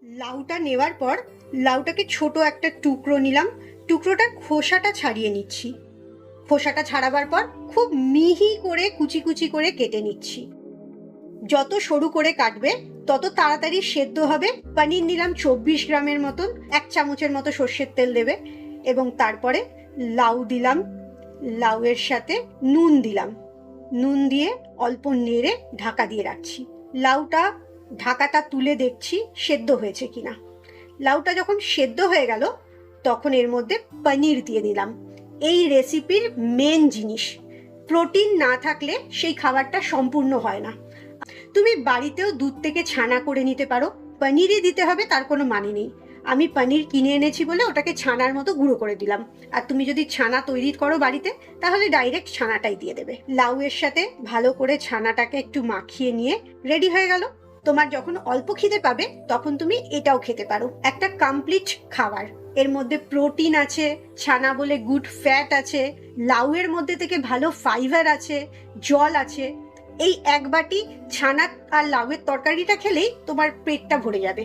লাউটা নেওয়ার পর লাউটাকে ছোট একটা টুকরো নিলাম, টুকরোটার খোসাটা ছাড়িয়ে নিচ্ছি। খোসাটা ছাড়াবার পর খুব মিহি করে কুচি কুচি করে কেটে নিচ্ছি। যত সরু করে কাটবে তত তাড়াতাড়ি সেদ্ধ হবে। পনির নিলাম 24 গ্রামের মতন, 1 চামচের মতো সর্ষের তেল দেবে এবং তারপরে লাউ দিলাম, লাউয়ের সাথে নুন দিলাম, নুন দিয়ে অল্প নেড়ে ঢাকা দিয়ে রাখছি। লাউটা ঢাকাটা তুলে দেখছি সেদ্ধ হয়েছে কিনা। লাউটা যখন সেদ্ধ হয়ে গেল তখন এর মধ্যে পনির দিয়ে দিলাম। এই রেসিপির মেন জিনিস, প্রোটিন না থাকলে সেই খাবারটা সম্পূর্ণ হয় না। তুমি বাড়িতেও দুধ থেকে ছানা করে নিতে পারো, পনিরই দিতে হবে তার কোনো মানে নেই। আমি পনির কিনে এনেছি বলে ওটাকে ছানার মতো গুঁড়ো করে দিলাম। আর তুমি যদি ছানা তৈরি করো বাড়িতে তাহলে ডাইরেক্ট ছানাটাই দিয়ে দেবে। লাউয়ের সাথে ভালো করে ছানাটাকে একটু মাখিয়ে নিয়ে রেডি হয়ে গেল। তোমার যখন অল্প খিদে পাবে তখন তুমি এটাও খেতে পারো। একটা কমপ্লিট খাবার, এর মধ্যে প্রোটিন আছে, ছানা বলে গুড ফ্যাট আছে, লাউয়ের মধ্যে থেকে ভালো ফাইবার আছে, জল আছে। এই এক বাটি ছানা আর লাউয়ের তরকারিটা খেলেই তোমার পেটটা ভরে যাবে।